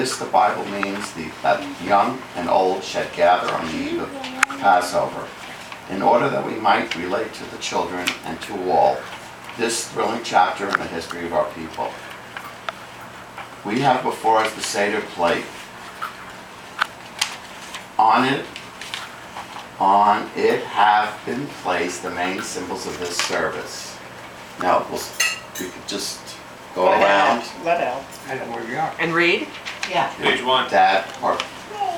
This, the Bible means that young and old should gather on the eve of Passover, in order that we might relate to the children and to all this thrilling chapter in the history of our people. We have before us the Seder plate. On it have been placed the main symbols of this service. Now, we could just go around. Let out. I know where we are. And read? Yeah. Page 1. That, or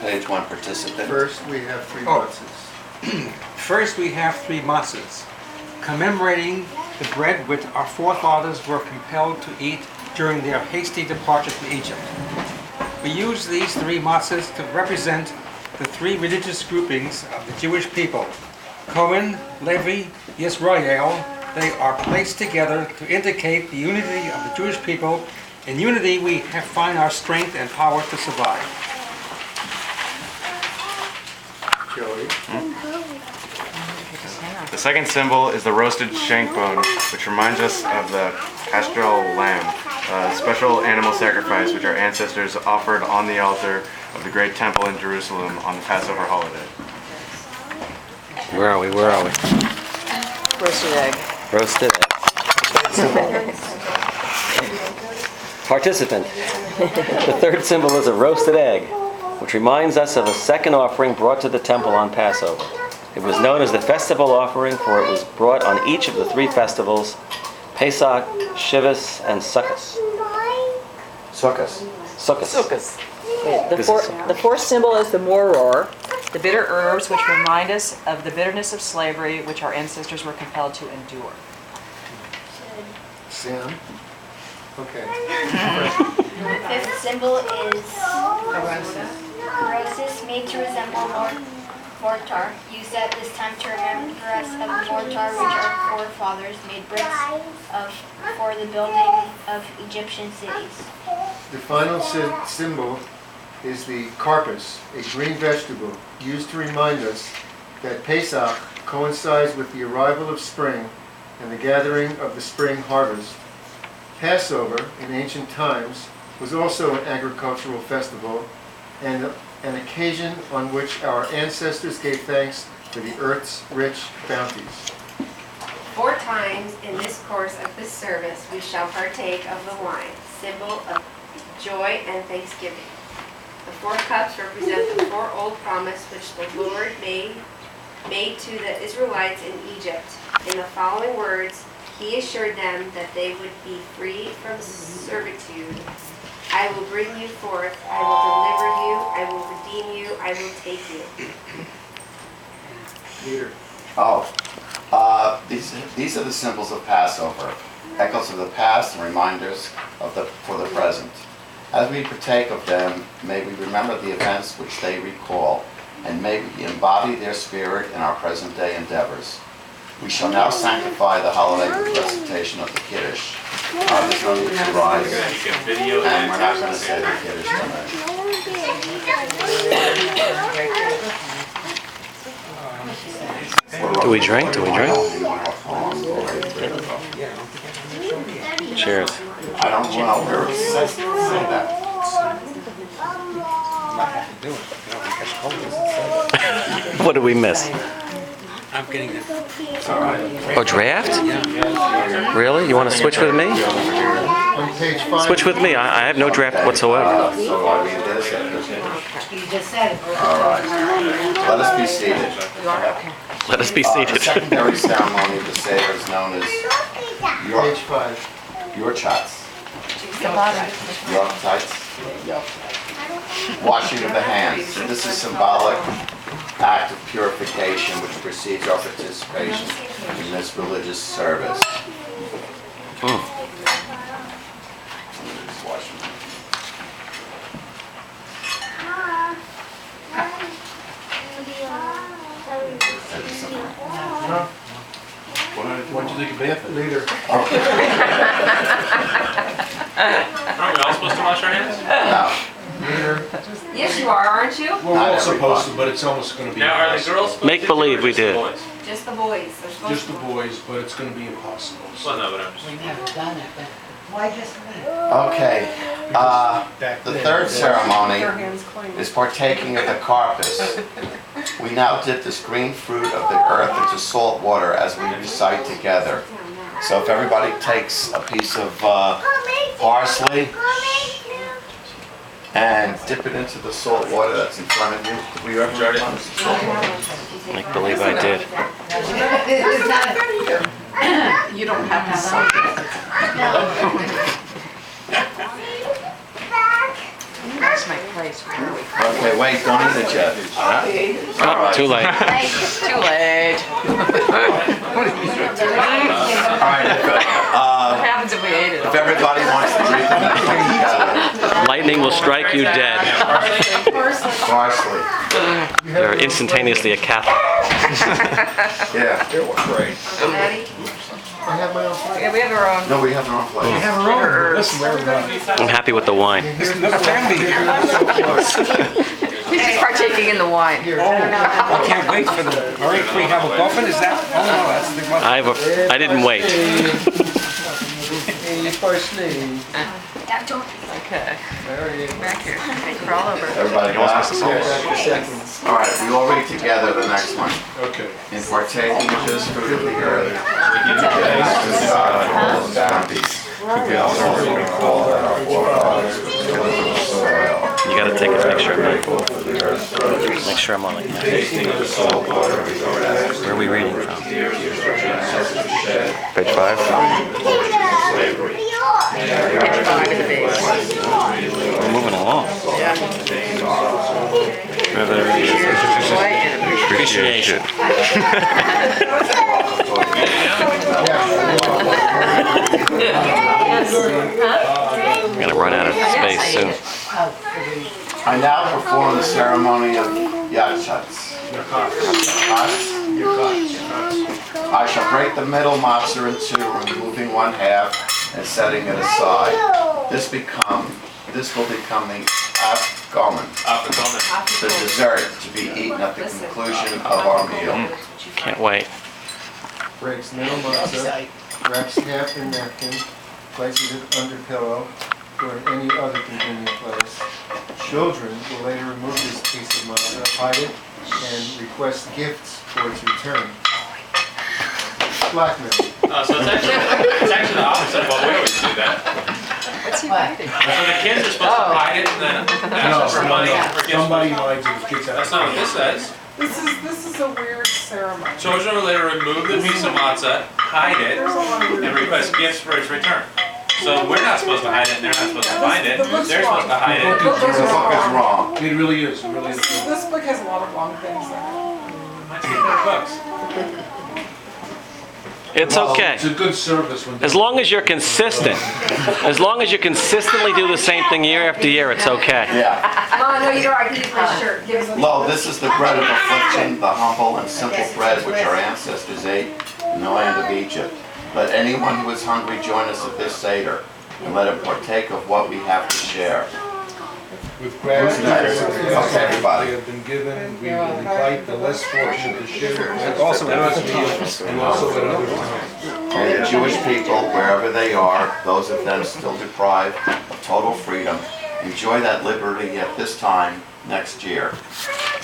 page 1 participant. First, we have three Oh. matzahs. First, we have three matzahs, commemorating the bread which our forefathers were compelled to eat during their hasty departure from Egypt. We use these three matzahs to represent the three religious groupings of the Jewish people: Kohn, Levi, Yisrael. They are placed together to indicate the unity of the Jewish people. In unity, we find our strength and power to survive. Joey. The second symbol is the roasted shank bone, which reminds us of the pastoral lamb, a special animal sacrifice which our ancestors offered on the altar of the great temple in Jerusalem on the Passover holiday. Where are we? Where are we? Roasted egg. Roasted egg. Participant. The third symbol is a roasted egg, which reminds us of a second offering brought to the temple on Passover. It was known as the festival offering, for it was brought on each of the three festivals: Pesach, Shavuos, and Sukkot. Sukkot. Sukkot. The fourth symbol is the moror, the bitter herbs which remind us of the bitterness of slavery which our ancestors were compelled to endure. Sam. Okay. The fifth symbol is roses made to resemble mortar, used at this time to remember us of the mortar which our forefathers made bricks of for the building of Egyptian cities. The final symbol is the karpas, a green vegetable used to remind us that Pesach coincides with the arrival of spring and the gathering of the spring harvest. Passover, in ancient times, was also an agricultural festival and an occasion on which our ancestors gave thanks for the earth's rich bounties. 4 times in this course of this service we shall partake of the wine, symbol of joy and thanksgiving. The 4 cups represent the 4 old promise which the Lord made to the Israelites in Egypt. In the following words, He assured them that they would be free from servitude. I will bring you forth, I will deliver you, I will redeem you, I will take you. Peter. These are the symbols of Passover, echoes of the past and reminders for the present. As we partake of them, may we remember the events which they recall, and may we embody their spirit in our present day endeavors. We shall now sanctify the holiday with the recitation of the Kiddush. There's no need to rise, and we're not going to say the Kiddush tonight. Do we drink? Do we drink? Cheers. I don't know where it says that. What did we miss? I'm getting it. It's all right. Oh, draft? Really? You want to switch with me? On page 5. Switch with me. I have no draft whatsoever. So I read this. You just said it. All right. Let us be seated. Let us be The seated. secondary ceremony of the Seder is known as Page 5. your chats. Your tights. Washing of the hands. This is symbolic act of purification which precedes our participation in this religious service. Just wash them. What'd you think of Beth? Leader. Aren't we all supposed to wash our hands? Now, Leader. Yes, you are, aren't you? We're all supposed to, but it's almost going to be Now, are the impossible. girls supposed Make to believe do it, or we just the did. boys? Just the boys. They're supposed Just to. the boys, but it's going to be impossible. Well, no, but I'm just... We've never done it, but Okay, the third ceremony is partaking of the carpus. We now dip this green fruit of the earth into salt water as we recite together. So if everybody takes a piece of parsley and dip it into the salt water that's in front of you. Were you ever started on salt water? Make believe I did. You don't have to suck it. That's my place. Where are we? Okay, wait, don't eat it yet. Oh, too late. Too late. All right, What happens if we ate it? if everybody wants to drink the next one together. Lightning will strike you dead. Parsley. You're instantaneously a Catholic. Yeah. I have my own plate. Yeah, we have our own. No, we have our own plate. Have a room. Listen, everybody. I'm happy with the wine. There's another family here. He's just partaking in the wine. I can't wait for the. All right, we have a muffin. Is that? Oh no, that's the muffin. I didn't wait. Hey, parsley. Okay. There you go. Back here. Okay, crawl over. Everybody got it? All right, we all read together the next one. Okay. In partaking of this fruit of the earth, we give thanks to God for his bounties. We also recall that our forefathers were tillers of the soil. You gotta take a picture of me. Make sure I'm on like that. Tasting of the salt water we go as Where are we reading from? Page 5. We're moving along. Appreciation. I'm gonna run out of space soon. I now perform the ceremony of Yachats. I shall break the middle matzah in two, removing one half and setting it aside. This will become the afgomen, the dessert to be eaten at the conclusion of our meal. Can't wait. Breaks middle matzah, wraps half in napkin, places it under pillow or in any other convenient place. Children will later remove this piece of matzah, hide it, and request gifts for its return. Blackmail. So it's actually the opposite of what we always do then. What's he hiding? So the kids are supposed to hide it and then ask for money for gifts. Somebody hides his kids. That's not what this says. This is a weird ceremony. Children will later remove the piece of matzah, hide it, and request gifts for its return. So we're not supposed to hide it, and they're not supposed to find it. They're supposed to hide it. The book is wrong. It really is, it really is. This book has a lot of wrong things in it. Might be better books. It's okay. It's a good service when. As long as you're consistent. As long as you consistently do the same thing year after year, it's okay. Yeah. Mom, no, you don't. I can use my shirt. Give us. Lo, this is the bread of affliction, the humble and simple bread which our ancestors ate in the land of Egypt. Let anyone who is hungry join us at this Seder, and let him partake of what we have to share. With gratitude, Okay, everybody. we have been given, we will invite the less fortunate to share. And also at other meals. And also at other times. May the Jewish people, wherever they are, those of them still deprived of total freedom, enjoy that liberty at this time next year.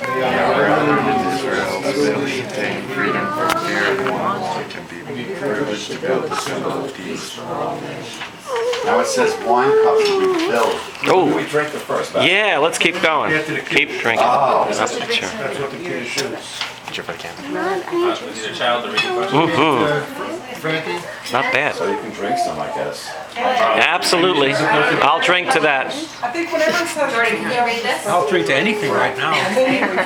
May our brethren in Israel maintain freedom from fear and want to be privileged to build the symbol of peace. Now it says wine cups to be filled. Oh, We drink the first batch. yeah, let's keep going. Keep drinking. Oh. That's the chair. That's what the kid shoots. If I can. We need a child to read the question. Mm-hmm. Frankie? Not bad. So you can drink some, I guess. Absolutely. I'll drink to that. I think whenever it says. Jordan, can you read this? I'll drink to anything right now.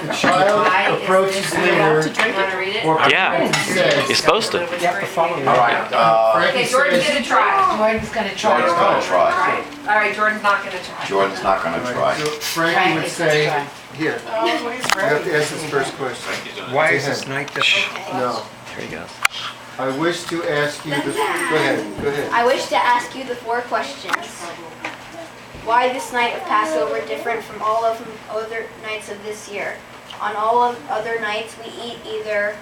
The child approaches later. You want to read it? Yeah, Says, you're supposed to. You have to follow me. All right, Frankie Okay, Jordan's says, gonna try. Jordan's gonna Jordan's gonna try. All right, Jordan's not gonna try. Jordan's not gonna try. so Frankie would say, here, Oh, he's you have to ready. ask this first question. Why is this night different? No. Here you go. I wish to ask you the, go ahead. I wish to ask you the 4 questions. Why this night of Passover different from all of the other nights of this year? On all of other nights we eat either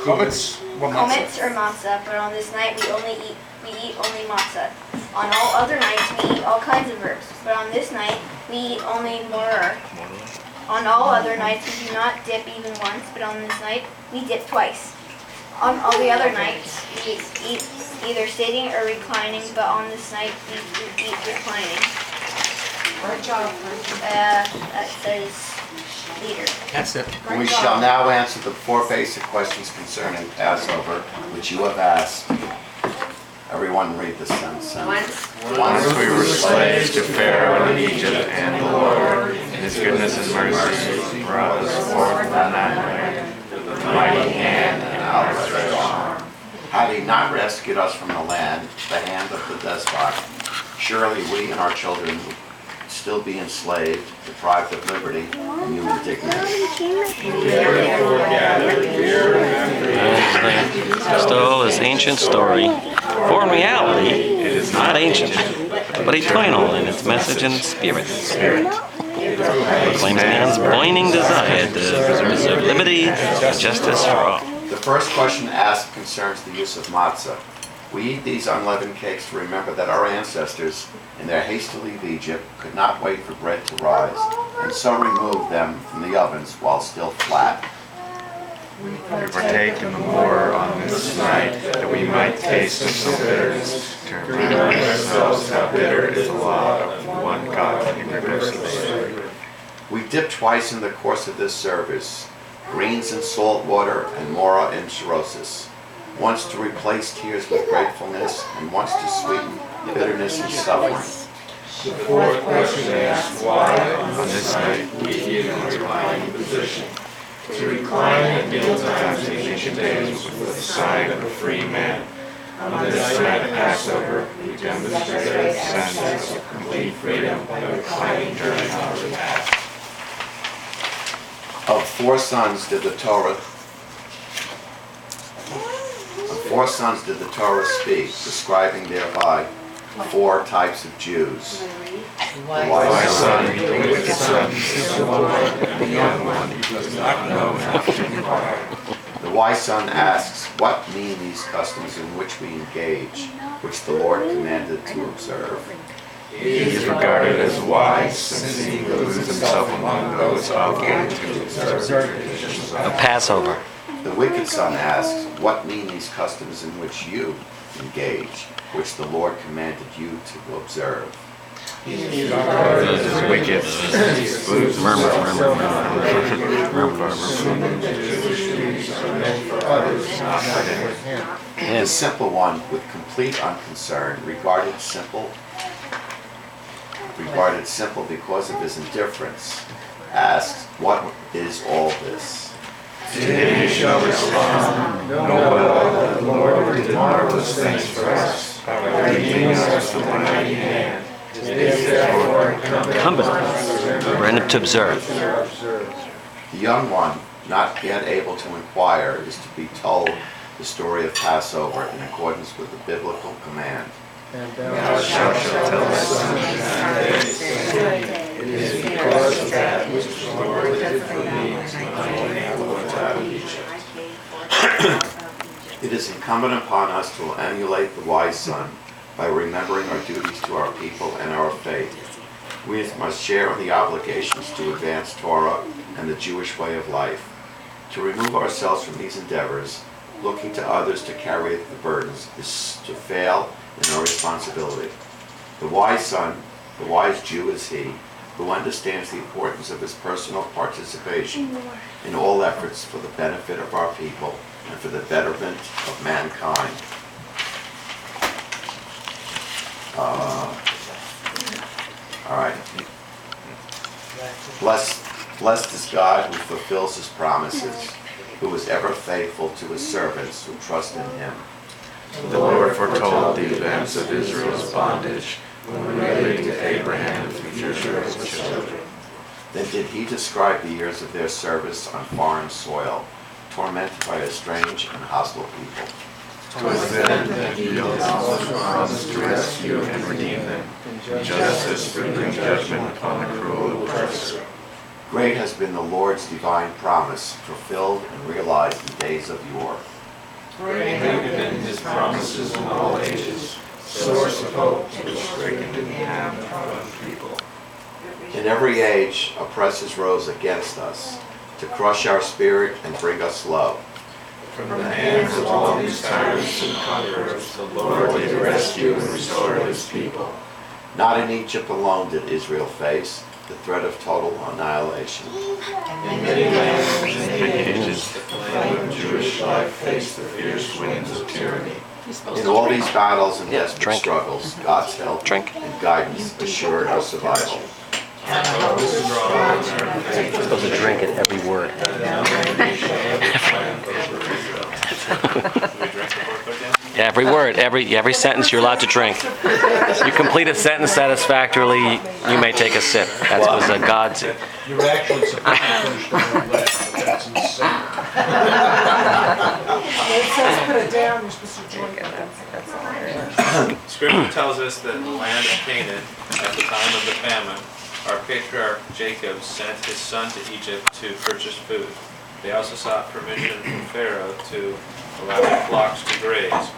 Chametz or matzah? chametz or matzah, but on this night we only eat we eat only matzah. On all other nights, we eat all kinds of herbs, but on this night, we eat only moror. On all other nights, we do not dip even once, but on this night, we dip twice. On all the other nights, we eat either sitting or reclining, but on this night, we eat reclining. Great job. That says leader. That's it. We shall now answer the 4 basic questions concerning Passover, which you have asked. Everyone read this sentence. Once we were slaves to Pharaoh in Egypt, and the Lord, in his goodness and mercy, brought us forth from that land with a mighty hand and outstretched arm. Had he not rescued us from the land, the hand of the despot, surely we and our children would still be enslaved, deprived of liberty and human dignity. Still this ancient story. For in reality, it is not ancient, but eternal in its message and spirit. Proclaims man's blinding desire to preserve liberty and justice for all. The first question asked concerns the use of matzah. We eat these unleavened cakes to remember that our ancestors, in their haste to leave Egypt, could not wait for bread to rise, and so removed them from the ovens while still flat. We partake in the more on this night, that we might taste of no bitterness, to remind ourselves how bitter is the law of the one God irreversible. We dip twice in the course of this service, greens in salt water and mora in cirrhosis, once to replace tears with gratefulness, and once to sweeten bitterness and suffering. The 4th question asks why On this night, we eat in a reclining position. To recline at mealtimes in ancient days was the sign of a free man. On this night of Passover, we demonstrate our sense of complete freedom by reclining during our repast. Of 4 sons did the Torah speak, describing thereby 4 types of Jews. The wise son, the wicked son, the young one who does not know how to inquire. The wise son asks, what mean these customs in which we engage, which the Lord commanded to observe? He is regarded as wise, since he includes himself among those obligated to observe the traditions A Passover. The wicked son asks, what mean these customs in which you engage, which the Lord commanded you to observe? He is regarded as wicked, since he excludes himself from The simple one, with complete unconcern, regarded simple because of his indifference, asks, what is all this? To him you shall respond, know well that the Lord did marvelous things for us, by redeeming us with a mighty hand. It is therefore incumbent on us To observe. The young one, not yet able to inquire, is to be told the story of Passover in accordance with the biblical command. And thou shalt tell thy son in that day, saying, it is because of that which the Lord did for me when I came forth out of Egypt. It is incumbent upon us to emulate the wise son by remembering our duties to our people and our faith. We must share in the obligations to advance Torah and the Jewish way of life. To remove ourselves from these endeavors, looking to others to carry the burdens, is to fail in our responsibility. The wise son, the wise Jew is he, who understands the importance of his personal participation in all efforts for the benefit of our people and for the betterment of mankind. All right. Blessed is God who fulfills his promises, who is ever faithful to his servants who trust in him. The Lord foretold the events of Israel's bondage when relating to Abraham and future children. Then did he describe the years of their service on foreign soil, tormented by a strange and hostile people. 'Twas then that he also promised to rescue and redeem them, in justice to bring judgment upon the cruel oppressor. Great has been the Lord's divine promise, fulfilled and realized in days of yore. Great in his promises in all ages, source of hope to the stricken and downtrodden people. In every age, oppressors rose against us to crush our spirit and bring us low. From the hands of all these tyrants and conquerors, the Lord did rescue and restore his people. Not in Egypt alone did Israel face the threat of total annihilation. In many lands and many ages, the flame of Jewish life faced the fierce winds of tyranny. In all these battles and desperate Drink. struggles, God's help Drink. and guidance assured our survival. Our hope is strong and our faith You're supposed to drink at every word. Do we drink before cooking? Every word, every sentence you're allowed to drink. You complete a sentence satisfactorily, you may take a sip. That was God's. You're actually supposed to finish the word last, but that's insane. It says put it down, you're supposed to drink it. Scripture tells us that in the land of Canaan, at the time of the famine, our patriarch Jacob sent his son to Egypt to purchase food. They also sought permission from Pharaoh to allow their flocks to graze,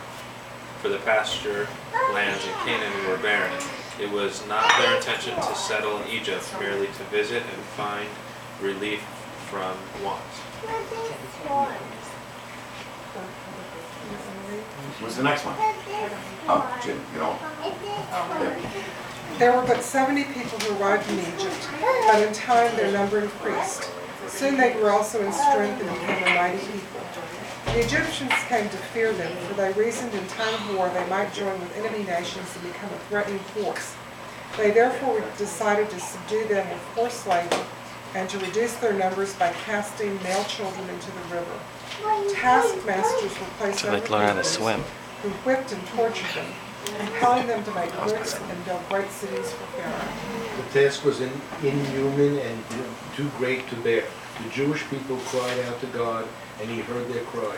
for the pasture lands in Canaan were barren. It was not their intention to settle in Egypt merely to visit and find relief from want. What's the next one? Oh, Jim, you know. There were but 70 people who arrived in Egypt, but in time their number increased. Soon they grew also in strength and became a mighty people. The Egyptians came to fear them, for they reasoned in time of war they might join with enemy nations and become a threatening force. They therefore decided to subdue them with forced labor and to reduce their numbers by casting male children into the river. Taskmasters were placed So over they learn how to Hebrews, swim. who whipped and tortured them, compelling them to make bricks and build great cities for Pharaoh. The task was inhuman and too great to bear. The Jewish people cried out to God, and he heard their cry.